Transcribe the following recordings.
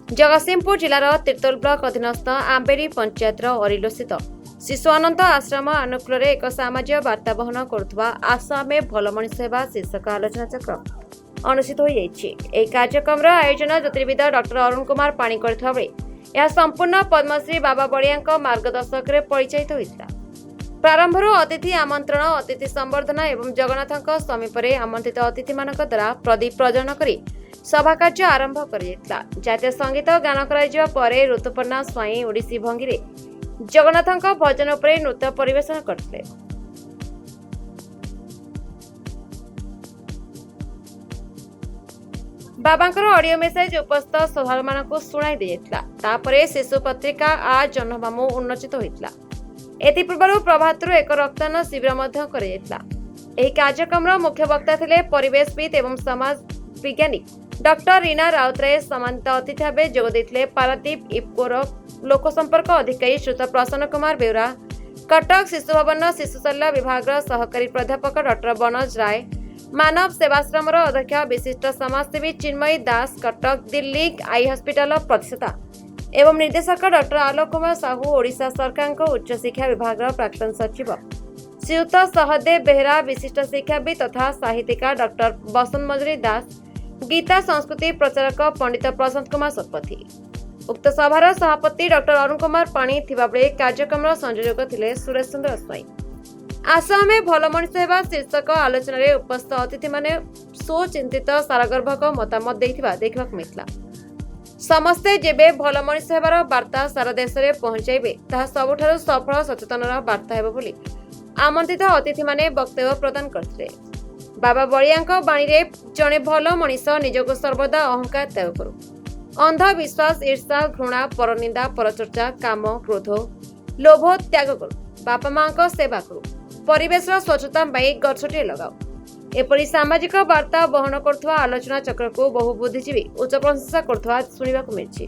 Jagatsinghpur जिलार Tirtol block अधीनस्थ आंबेरी पंचायतर अरिलो स्थित शिशु अनंत आश्रम अनुकूल एक सामाजिक वार्ता बहन करुवा आसामे भल मनिष सेवा शीर्षक आलोचना चक्र अनुष्ठित हो कार्यक्रम आयोजन ज्योतिर्विद डॉक्टर अरुण कुमार पाणी करथिबा बेले यह संपूर्ण पद्मश्री बाबा बड़िया मार्गदर्शक परिचालित होता। प्रारंभर अतिथि आमंत्रण अतिथि संवर्धना एवं जगन्नाथ समीप आमंत्रित अतिथि मान द्वारा प्रदीप प्रज्वलन कर सभा कार्य आरंभ कर जातीय संगीत गान कर ऋतुपर्णा स्वाई ओडिसी भंगी जगन्नाथ भजन उपर नृत्य परिवेशन करते। बाबांकर ऑडियो मेसेज उपस्थित श्रद्धालु मानक शुणाई दिया। शिशु पत्रिका आ जन्मबामु उन्मोचित होता। एथिपूर्व प्रभातरू एक रक्तदान शिविर कार्यक्रम मुख्य वक्ता थे परिवेशविद एवं समाज वैज्ञानिक डॉक्टर रीना राउतराय। सम्मानित अतिथि भाव जोगदे पारादीप इफ्कोर लोकसंपर्क अधिकारी श्रुत प्रसन्न कुमार बेउरा, कटक शिशु भवन शिशुशल्य विभाग सहकारी प्राध्यापक डॉक्टर बनोज राय, मानव सेवाश्रम अध्यक्ष विशिष्ट समाजसेवी चिन्मयी दास, कटक दिल्ली आई हॉस्पिटल प्रतिष्ठा एवं निर्देशक डॉक्टर आलोक कुमार साहू, ओडिशा सरकार उच्च शिक्षा विभाग प्राक्तन सचिव श्रीयुत सहदेव बेहरा, विशिष्ट शिक्षाविद तथा साहित्यिका डॉक्टर बसंत मजुरी दास, गीता संस्कृति प्रचारक पंडित प्रशांत कुमार शतपथी। उक्त सभार सभापति डॉक्टर अरुण कुमार पाणी थिबा बेले कार्यक्रम संयोजक थे सुरेश चंद्र स्वाई। आसामे भल मनिष सेवा शीर्षक आलोचना उपस्थित अतिथि माने सुचिंतित सारगर्भक मतामत देखा मिलता। समस्ते जेबे भल मनिष सेवार वार्ता सारा देश में पहुंचाइबे ताहा सबुठारु सफल सचेतन वार्ता हेबो बोली आमंत्रित अतिथि माने वक्तव्य प्रदान करथिले। बाबा बड़िया बाणी रे जणे भल मनिष निजको सर्वदा अहंकार त्याग करू, अंधविश्वास ईर्षा घृणा परनिंदा परचर्चा काम क्रोध लोभ त्याग करू, बापा माँ को सेवा करू, परिवेश स्वच्छता गछटे लगाओ। एपरी सामाजिक वार्ता बहन करुवा आलोचना चक्र को बहु बुद्धिजीवी उच्च प्रशंसा करुवा सुनिबा को मिलछि।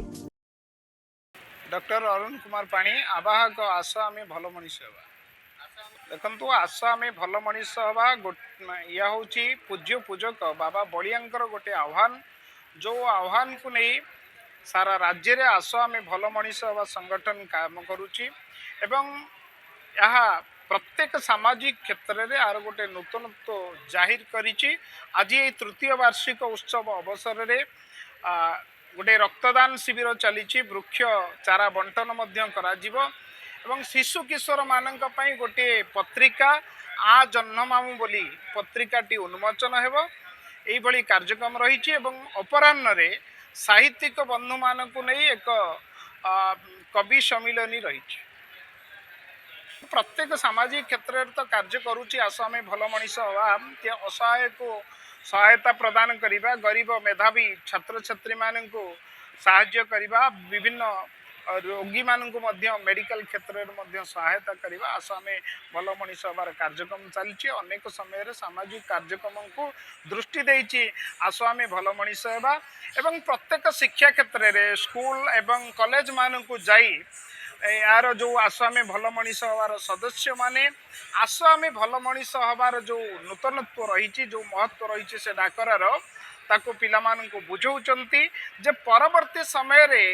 डॉक्टर अरुण कुमार पाणी आवाहक आसामी भल मनिष सेवा देखु आसामी भल मनिष सेवा या हूँ पूज्य पूजक बाबा बड़ियांकर गोटे आह्वान जो आह्वान को नहीं सारा राज्य रे आसामी भल मनिष सेवा संगठन काम करुच्ची एवं यहाँ प्रत्येक सामाजिक क्षेत्र में आर गोटे नूतनत्व जाहिर करिछि। आज ये तृतीय वार्षिक उत्सव अवसर रे गोटे रक्तदान शिविर चली वृक्ष चारा बंटन एवं शिशु किशोर मानक पई गोटे पत्रिका आ जन्ममामु बोली पत्रिकाटी उन्मोचन हेबो एई भली कार्यक्रम रही अपराह्न रे साहित्यिक बंधु मानक नहीं एक कवि सम्मिलनी रही। प्रत्येक सामाजिक क्षेत्र में तो कार्य करुच्ची आसामी भल मनिष सेवा असहाय को सहायता प्रदान करिबा, गरीब मेधावी छात्र छात्री मानक साहाय्य करिबा, विभिन्न रोगी मानक मेडिकल क्षेत्र में सहायता करिबा आसामी भल मनिष सेवार कार्यक्रम चलछि। अनेक समय रे सामाजिक कार्यक्रम को दृष्टि देछि आसामी भल मनिष सेवा एवं प्रत्येक शिक्षा क्षेत्र में स्कूल एवं कॉलेज मानक जाई यार जो आसामी भल मनिष हवार सदस्य माने आसामी भल मनिष हवार जो नूतनत्व रही जो महत्व रही से डाकरार ताको पिला मानक बुझाउचंती जे परवर्ती समय रे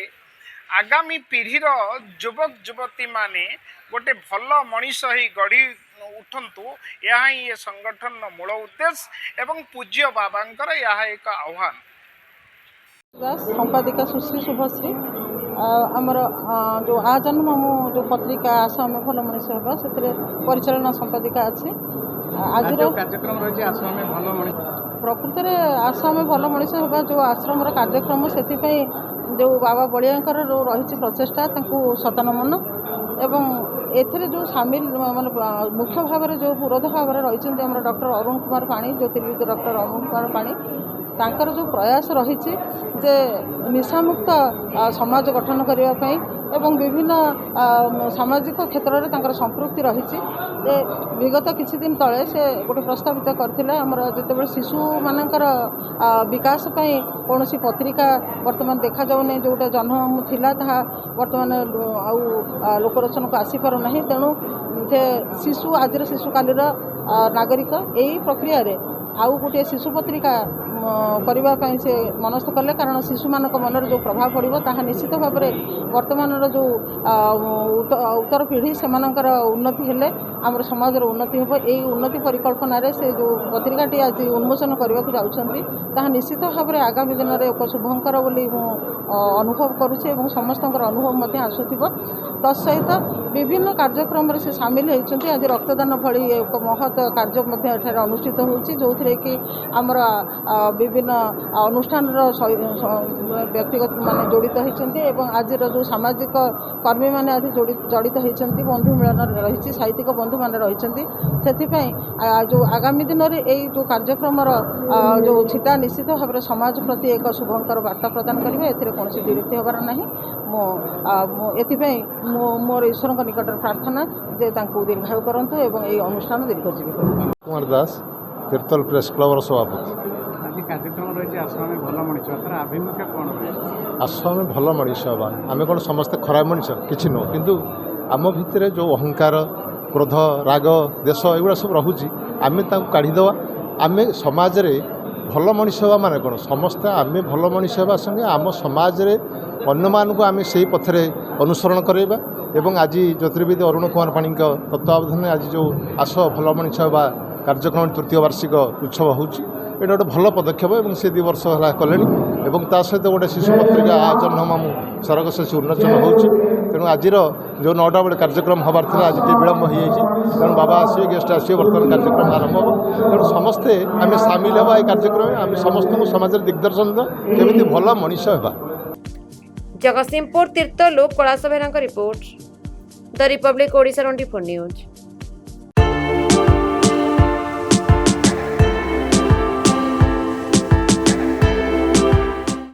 आगामी पीढ़ीर युवक युवती माने गोटे भल मनिष ही गढ़ी उठंतु यह ही ये संगठन मूल उद्देश्य एवं पूज्य बाबांकर यह एक आह्वान। संपादिका सुश्री शुभश्री आमर जो आ जन्ममामु जो पत्रिका आसाम भल मनिष सेवा से परिचालना संपादिका अच्छी आज कार्यक्रम रही आसाम भल मनिष प्रकृत में आसाम भल मनिष सेवा जो आश्रम कार्यक्रम से जो बाबा बड़ियांकर जो रही प्रचेषा सतनमन एवं एथिरे जो सामिल माने मुख्य भाव में जो पुरोध भाव में रही डॉक्टर अरुण कुमार पाणी ज्योतिर्विद डॉक्टर अरुण कुमार पाणी तांकर जो प्रयास रही जे निशामुक्त समाज गठन करने एवं विभिन्न सामाजिक क्षेत्र में तांकर संपृक्ति रही विगत किछि दिन तले से गोटे प्रस्तावित करथिले हमर जेतेबेले शिशु मानकर विकास पई कोनोसी पत्रिका वर्तमान देखा जाउने जोटा जन्म थिला ताहा वर्तमान आउ लोकरचन को आसी पारु नाही तेणु से शिशु आज शिशु कालीर नागरिक एही प्रक्रिया रे आउ गोटे शिशु पत्रिका କରିବା ପାଇଁ ସେ ମନସ୍ଥ କଲେ, କାରଣ ଶିଶୁମାନଙ୍କ ମନରେ ଯେଉଁ ପ୍ରଭାବ ପଡ଼ିବ ତାହା ନିଶ୍ଚିତ ଭାବରେ ବର୍ତ୍ତମାନର ଯେଉଁ ଉତ୍ତର ପିଢ଼ି ସେମାନଙ୍କର ଉନ୍ନତି ହେଲେ ଆମର ସମାଜର ଉନ୍ନତି ହେବ। ଏହି ଉନ୍ନତି ପରିକଳ୍ପନାରେ ସେ ଯେଉଁ ପତ୍ରିକାଟି ଆଜି ଉନ୍ମୋଚନ କରିବାକୁ ଯାଉଛନ୍ତି ତାହା ନିଶ୍ଚିତ ଭାବରେ ଆଗାମୀ ଦିନରେ ଏକ ଶୁଭଙ୍କର ବୋଲି ମୁଁ ଅନୁଭବ କରୁଛି ଏବଂ ସମସ୍ତଙ୍କର ଅନୁଭବ ମଧ୍ୟ ଆସୁଥିବ। ତତ୍ସହିତ ବିଭିନ୍ନ କାର୍ଯ୍ୟକ୍ରମରେ ସେ ସାମିଲ ହୋଇଛନ୍ତି। ଆଜି ରକ୍ତଦାନ ଭଳି ଏକ ମହତ୍ କାର୍ଯ୍ୟ ମଧ୍ୟ ଏଠାରେ ଅନୁଷ୍ଠିତ ହେଉଛି, ଯେଉଁଥିରେ କି ଆମର ବିଭିନ୍ନ ଅନୁଷ୍ଠାନର ବ୍ୟକ୍ତିଗତ ମାନେ ଜଡ଼ିତ ହୋଇଛନ୍ତି ଏବଂ ଆଜିର ଯେଉଁ ସାମାଜିକ କର୍ମୀମାନେ ଆଜି ଜଡ଼ିତ ହୋଇଛନ୍ତି, ବନ୍ଧୁ ମିଳନ ରହିଛି, ସାହିତ୍ୟିକ ବନ୍ଧୁମାନେ ରହିଛନ୍ତି। ସେଥିପାଇଁ ଯେଉଁ ଆଗାମୀ ଦିନରେ ଏଇ ଯେଉଁ କାର୍ଯ୍ୟକ୍ରମର ଯେଉଁ ଛିଟା ନିଶ୍ଚିତ ଭାବରେ ସମାଜ ପ୍ରତି ଏକ ଶୁଭଙ୍କର ବାର୍ତ୍ତା ପ୍ରଦାନ କରିବେ, ଏଥିରେ କୌଣସି ଦ୍ୱିରୁକ୍ତି ହେବାର ନାହିଁ। ମୁଁ ଏଥିପାଇଁ ମୋର ଈଶ୍ୱରଙ୍କ ନିକଟରେ ପ୍ରାର୍ଥନା ଯେ ତାଙ୍କୁ ଦୀର୍ଘାୟୁ କରନ୍ତୁ ଏବଂ ଏହି ଅନୁଷ୍ଠାନ ଦୀର୍ଘଜୀବୀ କରନ୍ତୁ। କୁମାର ଦାସ, ତିର୍ତ୍ତୋଲ ପ୍ରେସ୍ କ୍ଲବର ସଭାପତି। ଆଜି କାର୍ଯ୍ୟକ୍ରମ ରହିଛି ଆସ ଆମେ ଭଲ ମଣିଷ, ତାର ଆଭିମୁଖ୍ୟ କ'ଣ ରହିଛି? ଆସ ଆମେ ଭଲ ମଣିଷ ହେବା। ଆମେ କ'ଣ ସମସ୍ତେ ଖରାପ ମଣିଷ? କିଛି ନୁହଁ, କିନ୍ତୁ ଆମ ଭିତରେ ଯେଉଁ ଅହଙ୍କାର, କ୍ରୋଧ, ରାଗ, ଦେଶ ଏଗୁଡ଼ା ସବୁ ରହୁଛି, ଆମେ ତାକୁ କାଢ଼ିଦେବା। ଆମେ ସମାଜରେ ଭଲ ମଣିଷ ହେବା ମାନେ କ'ଣ? ସମସ୍ତେ ଆମେ ଭଲ ମଣିଷ ହେବା ସଙ୍ଗେ ଆମ ସମାଜରେ ଅନ୍ୟମାନଙ୍କୁ ଆମେ ସେହି ପଥରେ ଅନୁସରଣ କରାଇବା। ଏବଂ ଆଜି ଜ୍ୟୋତିର୍ବିଦ ଅରୁଣ କୁମାର ପାଣିଙ୍କ ତତ୍ତ୍ୱାବଧାନରେ ଆଜି ଯେଉଁ ଆସ ଭଲ ମଣିଷ ହେବା କାର୍ଯ୍ୟକ୍ରମ ତୃତୀୟ ବାର୍ଷିକ ଉତ୍ସବ ହେଉଛି, ଏଇଟା ଗୋଟେ ଭଲ ପଦକ୍ଷେପ ଏବଂ ସେ 2 ବର୍ଷ ହେଲା କଲେଣି। ଏବଂ ତା ସହିତ ଗୋଟେ ଶିଶୁ ପତ୍ରିକା ଜହ୍ନମାମୁଁ ସରଗଶେଷୀ ଉନ୍ମୋଚନ ହେଉଛି। ତେଣୁ ଆଜିର ଯେଉଁ 9ଟା ବେଳେ କାର୍ଯ୍ୟକ୍ରମ ହେବାର ଥିଲା ଆଜି ଟିକେ ବିଳମ୍ବ ହୋଇଯାଇଛି, ତେଣୁ ବାବା ଆସିବେ, ଗେଷ୍ଟ ଆସିବେ, ବର୍ତ୍ତମାନ କାର୍ଯ୍ୟକ୍ରମ ଆରମ୍ଭ ହେବ। ତେଣୁ ସମସ୍ତେ ଆମେ ସାମିଲ ହେବା ଏହି କାର୍ଯ୍ୟକ୍ରମରେ। ଆମେ ସମସ୍ତଙ୍କୁ ସମାଜରେ ଦିଗ୍ଦର୍ଶନ ଦେବା କେମିତି ଭଲ ମଣିଷ ହେବା। ଜଗତସିଂହପୁର ତୀର୍ତ୍ତୋଲରୁ କୈଳାସ ବେହେରାଙ୍କ ରିପୋର୍ଟ, ଦ ରିପବ୍ଲିକ ଓଡ଼ିଶା 24 ନ୍ୟୁଜ୍।